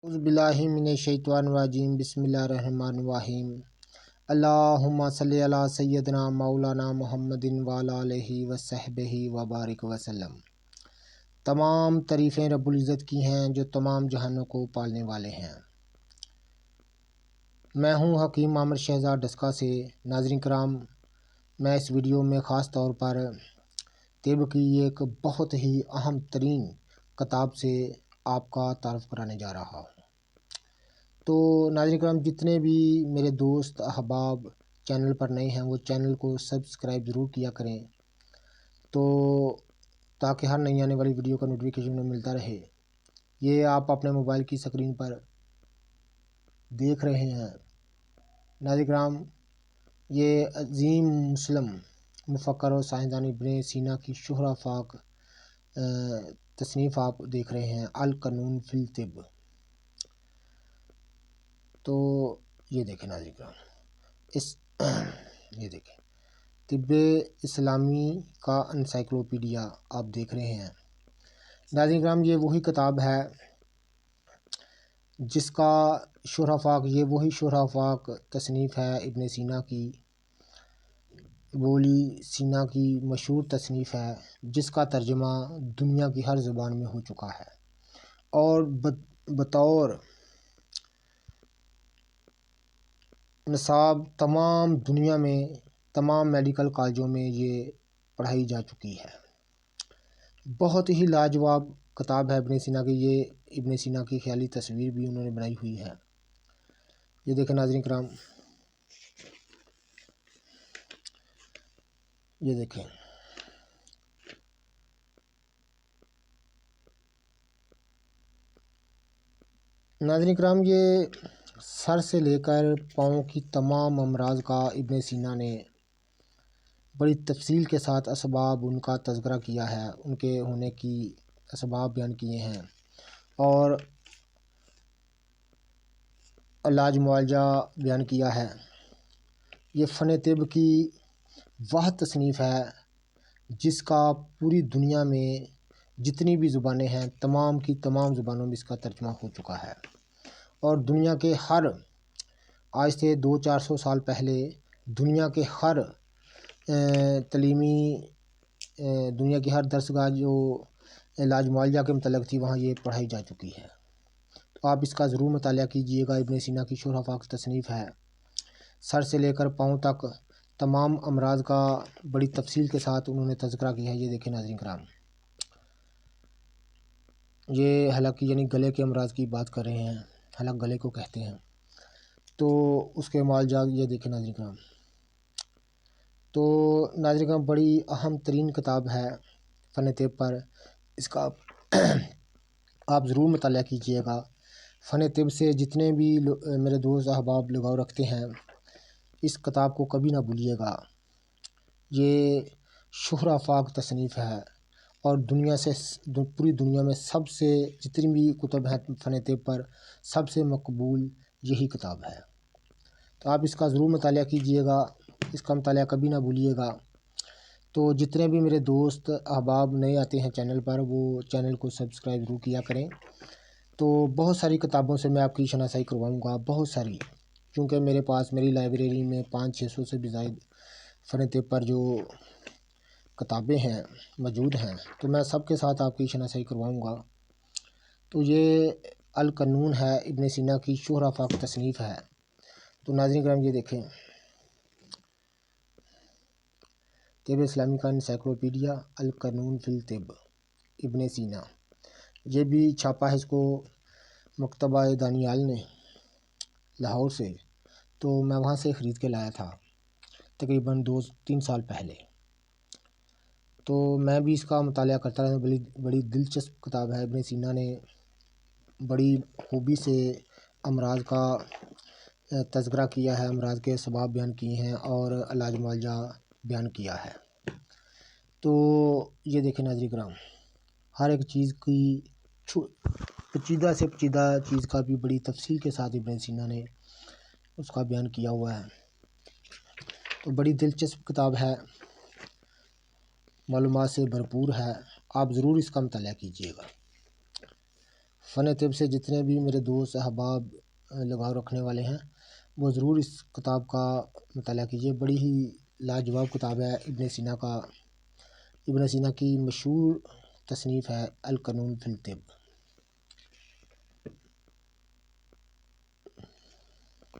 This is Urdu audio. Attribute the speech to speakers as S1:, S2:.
S1: اعوذ باللہ من الشیطان الرجیم بسم اللہ الرحمن الرحیم اللہم صلی علی سیدنا مولانا محمد وعلی آلہ وصحبہ وبارک وسلم۔ تمام تعریفیں رب العزت کی ہیں جو تمام جہانوں کو پالنے والے ہیں۔ میں ہوں حکیم عامر شہزاد ڈسکا سے۔ ناظرین کرام، میں اس ویڈیو میں خاص طور پر طب کی ایک بہت ہی اہم ترین کتاب سے آپ کا تعارف کرانے جا رہا ہوں۔ تو ناظرین کرام، جتنے بھی میرے دوست احباب چینل پر نئے ہیں وہ چینل کو سبسکرائب ضرور کیا کریں، تو تاکہ ہر نئی آنے والی ویڈیو کا نوٹیفیکیشن میں ملتا رہے۔ یہ آپ اپنے موبائل کی سکرین پر دیکھ رہے ہیں ناظرین کرام، یہ عظیم مسلم مفکر اور سائنسدان ابن سینا کی شہرہ فاق تصنیف آپ دیکھ رہے ہیں، القانون فی الطب۔ تو یہ دیکھیں ناظرین کرام، یہ دیکھیں طب اسلامی کا انسائکلوپیڈیا آپ دیکھ رہے ہیں ناظرین کرام۔ یہ وہی کتاب ہے جس کا شہرہ فاق، یہ وہی شہرہ فاق تصنیف ہے ابن سینا کی، بولی سینا کی مشہور تصنیف ہے جس کا ترجمہ دنیا کی ہر زبان میں ہو چکا ہے، اور بطور نصاب تمام دنیا میں تمام میڈیکل کالجوں میں یہ پڑھائی جا چکی ہے۔ بہت ہی لاجواب کتاب ہے ابن سینا کی۔ یہ ابن سینا کی خیالی تصویر بھی انہوں نے بنائی ہوئی ہے۔ یہ دیکھیں ناظرین کرام، یہ دیکھیں ناظرین کرام، یہ سر سے لے کر پاؤں کی تمام امراض کا ابن سینا نے بڑی تفصیل کے ساتھ اسباب ان کا تذکرہ کیا ہے، ان کے ہونے کی اسباب بیان کیے ہیں، اور علاج معالجہ بیان کیا ہے۔ یہ فن طب کی واحد تصنیف ہے جس کا پوری دنیا میں جتنی بھی زبانیں ہیں تمام کی تمام زبانوں میں اس کا ترجمہ ہو چکا ہے، اور دنیا کے ہر، آج سے 200-400 سال پہلے دنیا کے ہر تعلیمی، دنیا کی ہر درسگاہ جو علاج معالجہ کے متعلق تھی وہاں یہ پڑھائی جا چکی ہے۔ تو آپ اس کا ضرور مطالعہ کیجئے گا۔ ابن سینا کی شہرہ فاق تصنیف ہے، سر سے لے کر پاؤں تک تمام امراض کا بڑی تفصیل کے ساتھ انہوں نے تذکرہ کیا ہے۔ یہ دیکھیں ناظرین کرام، یہ حلق یعنی گلے کے امراض کی بات کر رہے ہیں، حلق گلے کو کہتے ہیں، تو اس کے معالجہ یہ دیکھیں ناظرین کرام۔ تو ناظرین کرام، بڑی اہم ترین کتاب ہے فن طب پر، اس کا آپ ضرور مطالعہ کیجئے گا۔ فن طب سے جتنے بھی میرے دوست احباب لگاؤ رکھتے ہیں اس کتاب کو کبھی نہ بھولیے گا۔ یہ شہرہ فاق تصنیف ہے، اور دنیا سے، پوری دنیا میں سب سے جتنی بھی کتب ہیں فن طب پر سب سے مقبول یہی کتاب ہے۔ تو آپ اس کا ضرور مطالعہ کیجئے گا، اس کا مطالعہ کبھی نہ بھولیے گا۔ تو جتنے بھی میرے دوست احباب نئے آتے ہیں چینل پر وہ چینل کو سبسکرائب ضرور کیا کریں۔ تو بہت ساری کتابوں سے میں آپ کی شناسائی کرواؤں گا، بہت ساری، کیونکہ میرے پاس میری لائبریری میں 500-600 سے بھی زائد فن طب پر جو کتابیں ہیں موجود ہیں، تو میں سب کے ساتھ آپ کی شناسائی کرواؤں گا۔ تو یہ القانون ہے، ابن سینا کی شہرہ فاق تصنیف ہے۔ تو ناظرین کرام، یہ دیکھیں طب اسلامی کا انسائکلوپیڈیا القانون فی الطب ابن سینا، یہ بھی چھاپا ہے اس کو مکتبہ دانیال نے لاہور سے، تو میں وہاں سے خرید کے لایا تھا تقریباً 2-3 سال پہلے۔ تو میں بھی اس کا مطالعہ کرتا رہا ہوں، بڑی دلچسپ کتاب ہے۔ ابن سینا نے بڑی خوبی سے امراض کا تذکرہ کیا ہے، امراض کے اسباب بیان کیے ہیں، اور علاج معالجہ بیان کیا ہے۔ تو یہ دیکھیں ناظرین کرام، ہر ایک چیز کی پیچیدہ سے پیچیدہ چیز کا بھی بڑی تفصیل کے ساتھ ابن سینا نے اس کا بیان کیا ہوا ہے۔ تو بڑی دلچسپ کتاب ہے، معلومات سے بھرپور ہے، آپ ضرور اس کا مطالعہ کیجئے گا۔ فن طب سے جتنے بھی میرے دوست احباب لگاؤ رکھنے والے ہیں وہ ضرور اس کتاب کا مطالعہ کیجیے۔ بڑی ہی لاجواب کتاب ہے ابن سینا کی مشہور تصنیف ہے القانون فی الطب۔